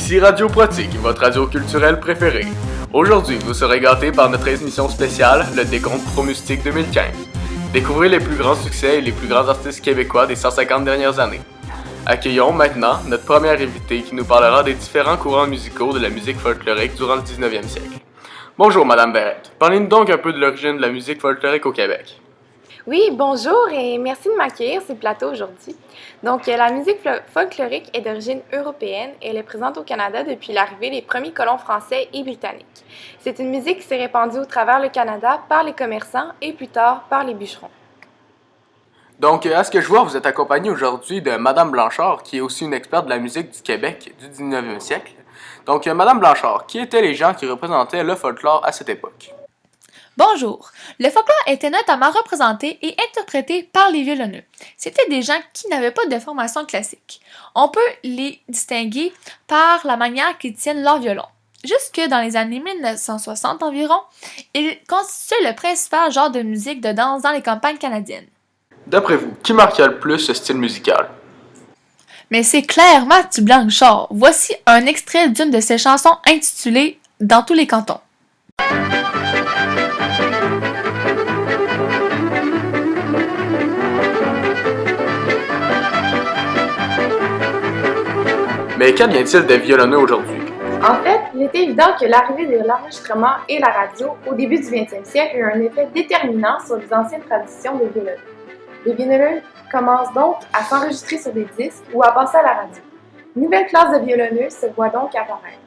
Ici Radio Pratique, votre radio culturelle préférée. Aujourd'hui, vous serez gâtés par notre émission spéciale, le Décompte Promustique 2015. Découvrez les plus grands succès et les plus grands artistes québécois des 150 dernières années. Accueillons maintenant notre première invitée qui nous parlera des différents courants musicaux de la musique folklorique durant le 19e siècle. Bonjour Madame Verrette, parlez-nous donc un peu de l'origine de la musique folklorique au Québec. Oui, bonjour et merci de m'accueillir sur le plateau aujourd'hui. Donc, la musique folklorique est d'origine européenne et elle est présente au Canada depuis l'arrivée des premiers colons français et britanniques. C'est une musique qui s'est répandue au travers le Canada par les commerçants et plus tard par les bûcherons. Donc, à ce que je vois, vous êtes accompagné aujourd'hui de Madame Blanchard, qui est aussi une experte de la musique du Québec du 19e siècle. Donc, Madame Blanchard, qui étaient les gens qui représentaient le folklore à cette époque? Bonjour! Le folklore était notamment représenté et interprété par les violonneux. C'étaient des gens qui n'avaient pas de formation classique. On peut les distinguer par la manière qu'ils tiennent leur violon. Jusque dans les années 1960 environ, ils constituaient le principal genre de musique de danse dans les campagnes canadiennes. D'après vous, qui marqua le plus ce style musical? Mais c'est clair, Mathieu Blanchard. Voici un extrait d'une de ses chansons intitulée « Dans tous les cantons ». Mais qu'advient-il des violonneux aujourd'hui? En fait, il est évident que l'arrivée de l'enregistrement et la radio au début du 20e siècle a eu un effet déterminant sur les anciennes traditions des violonneux. Les violonneux commencent donc à s'enregistrer sur des disques ou à passer à la radio. Une nouvelle classe de violonneux se voit donc apparaître,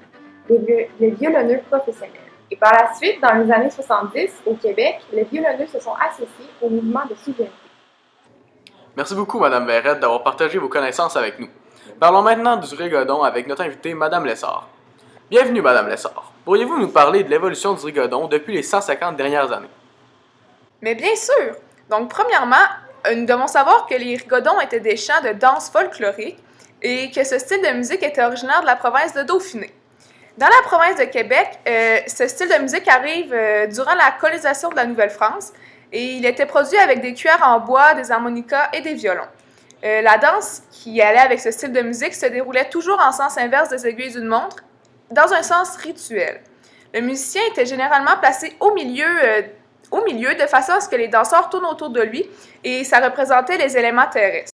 les violonneux professionnels. Et par la suite, dans les années 70, au Québec, les violonneux se sont associés au mouvement de souveraineté. Merci beaucoup, Madame Verrette, d'avoir partagé vos connaissances avec nous. Parlons maintenant du rigodon avec notre invitée, Madame Lessard. Bienvenue, Madame Lessard. Pourriez-vous nous parler de l'évolution du rigodon depuis les 150 dernières années? Mais bien sûr! Donc, premièrement, nous devons savoir que les rigodons étaient des chants de danse folklorique et que ce style de musique était originaire de la province de Dauphiné. Dans la province de Québec, ce style de musique arrive durant la colonisation de la Nouvelle-France et il était produit avec des cuillères en bois, des harmonicas et des violons. La danse qui allait avec ce style de musique se déroulait toujours en sens inverse des aiguilles d'une montre, dans un sens rituel. Le musicien était généralement placé au milieu de façon à ce que les danseurs tournent autour de lui et ça représentait les éléments terrestres.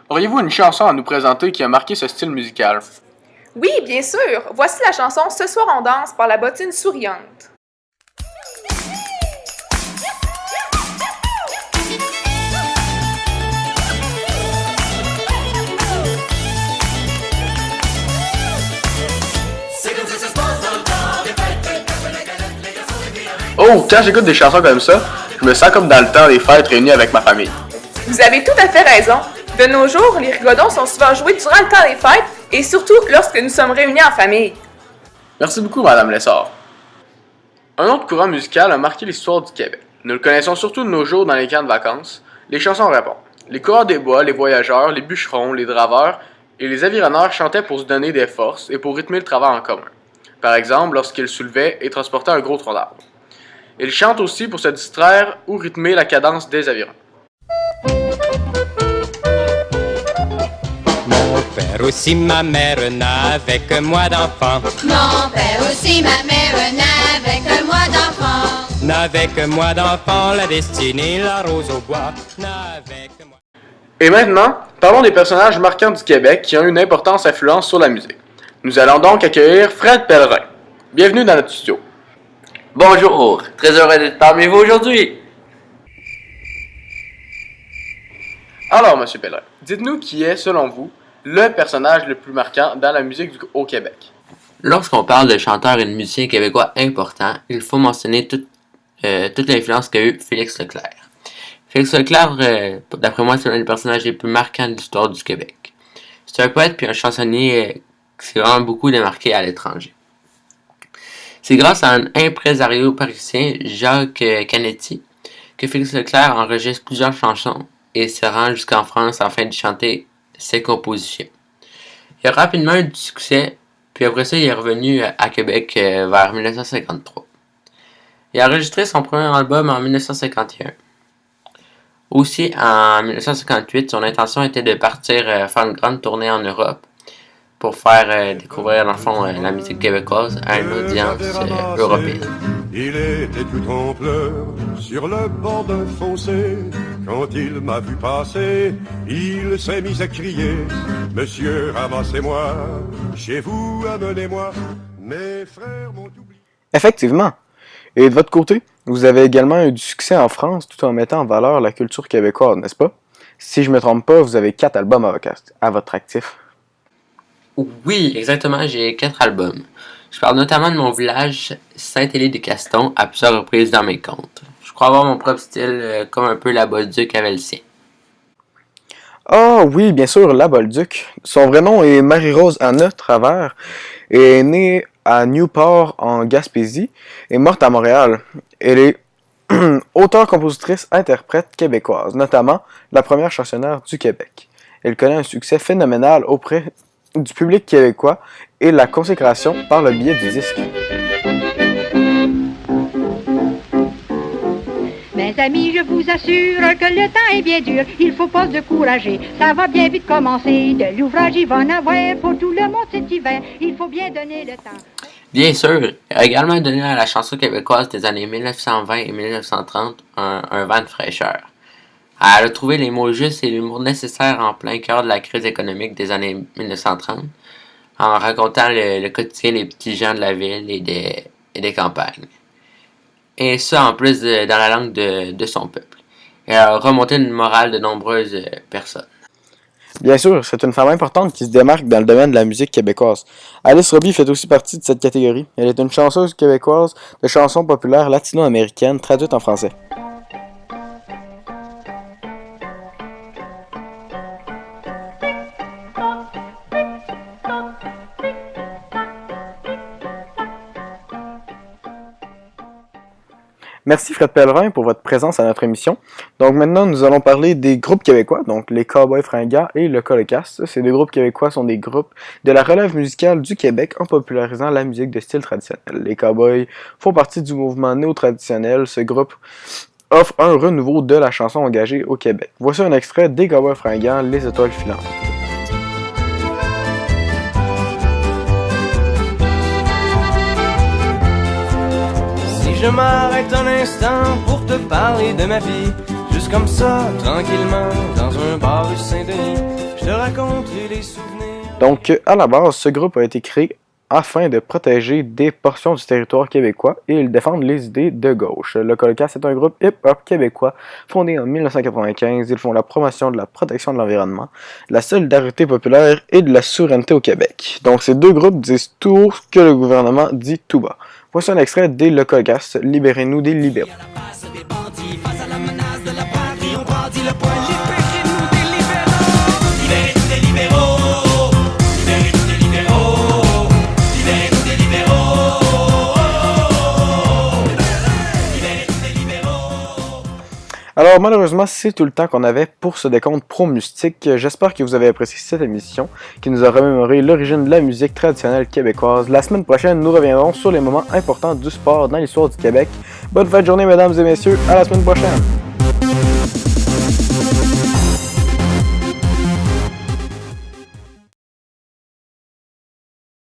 Auriez-vous une chanson à nous présenter qui a marqué ce style musical? Oui, bien sûr! Voici la chanson « Ce soir on danse » par la Bottine Souriante. Oh, quand j'écoute des chansons comme ça, je me sens comme dans le temps des fêtes réunies avec ma famille. Vous avez tout à fait raison. De nos jours, les rigodons sont souvent joués durant le temps des fêtes et surtout lorsque nous sommes réunis en famille. Merci beaucoup, Madame Lessard. Un autre courant musical a marqué l'histoire du Québec. Nous le connaissons surtout de nos jours dans les camps de vacances. Les chansons répondent. Les coureurs des bois, les voyageurs, les bûcherons, les draveurs et les avironneurs chantaient pour se donner des forces et pour rythmer le travail en commun. Par exemple, lorsqu'ils soulevaient et transportaient un gros tronc d'arbre. Ils chantent aussi pour se distraire ou rythmer la cadence des avirons. Mon père aussi, ma mère n'avait que moi d'enfant. Mon père aussi, ma mère n'avait que moi d'enfant. N'avait que moi d'enfant, la destinée, la rose au bois. N'avait que moi. Et maintenant, parlons des personnages marquants du Québec qui ont une importance influence sur la musique. Nous allons donc accueillir Fred Pellerin. Bienvenue dans notre studio. Bonjour, très heureux d'être parmi vous aujourd'hui. Alors, Monsieur Pellerin, dites-nous qui est, selon vous, le personnage le plus marquant dans la musique au Québec. Lorsqu'on parle de chanteurs et de musiciens québécois importants, il faut mentionner toute l'influence qu'a eu Félix Leclerc. Félix Leclerc, d'après moi, c'est l'un des personnages les plus marquants de l'histoire du Québec. C'est un poète puis un chansonnier qui s'est vraiment beaucoup démarqué à l'étranger. C'est grâce à un impresario parisien, Jacques Canetti, que Félix Leclerc enregistre plusieurs chansons et se rend jusqu'en France afin de chanter ses compositions. Il a rapidement eu du succès, puis après ça, il est revenu à Québec vers 1953. Il a enregistré son premier album en 1951. Aussi, en 1958, son intention était de partir faire une grande tournée en Europe pour faire découvrir dans le fond la musique québécoise à une audience européenne. Il était tout en pleurs sur le bord d'un fossé. Quand il m'a vu passer, il s'est mis à crier: Monsieur, ramassez-moi, chez vous, amenez-moi. Mes frères m'ont oublié. Effectivement. Et de votre côté, vous avez également eu du succès en France tout en mettant en valeur la culture québécoise, n'est-ce pas? Si je me trompe pas, vous avez 4 albums à votre actif. Oui, exactement, j'ai 4 albums. Je parle notamment de mon village Saint-Élie-des-Castons à plusieurs reprises dans mes contes. Je crois avoir mon propre style, comme un peu la Bolduc avait le sien. Ah oui, bien sûr, la Bolduc. Son vrai nom est Marie-Rose Anna Travers et est née à Newport en Gaspésie et morte à Montréal. Elle est auteure, compositrice, interprète québécoise, notamment la première chansonnière du Québec. Elle connaît un succès phénoménal auprès du public québécois et la consécration par le biais du disque. Mes amis, je vous assure que le temps est bien dur, il faut pas se décourager, ça va bien vite commencer, de l'ouvrage il va en avoir pour tout le monde cet hiver, il faut bien donner le temps. Bien sûr, elle a également donné à la chanson québécoise des années 1920 et 1930 un vent de fraîcheur. Elle a trouvé les mots justes et l'humour nécessaire en plein cœur de la crise économique des années 1930, en racontant le quotidien des petits gens de la ville et des campagnes. Et ça en plus dans la langue de son peuple. Elle a remonté une morale de nombreuses personnes. Bien sûr, c'est une femme importante qui se démarque dans le domaine de la musique québécoise. Alice Robbie fait aussi partie de cette catégorie. Elle est une chanteuse québécoise de chansons populaires latino-américaines traduites en français. Merci Fred Pellerin pour votre présence à notre émission. Donc maintenant, nous allons parler des groupes québécois, donc les Cowboys Fringants et le Colocasse. Ces deux groupes québécois sont des groupes de la relève musicale du Québec en popularisant la musique de style traditionnel. Les Cowboys font partie du mouvement néo-traditionnel. Ce groupe offre un renouveau de la chanson engagée au Québec. Voici un extrait des Cowboys Fringants, Les Étoiles Filantes. Je m'arrête un instant pour te parler de ma vie. Juste comme ça, tranquillement, dans un bar rue Saint-Denis. Je te raconterai les souvenirs. Donc, à la base, ce groupe a été créé afin de protéger des portions du territoire québécois et ils défendent les idées de gauche. Le Colocasse est un groupe hip-hop québécois fondé en 1995. Ils font la promotion de la protection de l'environnement, de la solidarité populaire et de la souveraineté au Québec. Donc, ces deux groupes disent tout ce que le gouvernement dit tout bas. Voici un extrait des Le Colocasse, Libérez-nous des libéraux. Alors malheureusement, c'est tout le temps qu'on avait pour ce décompte pro-mystique. J'espère que vous avez apprécié cette émission qui nous a remémoré l'origine de la musique traditionnelle québécoise. La semaine prochaine, nous reviendrons sur les moments importants du sport dans l'histoire du Québec. Bonne fin de journée mesdames et messieurs, à la semaine prochaine!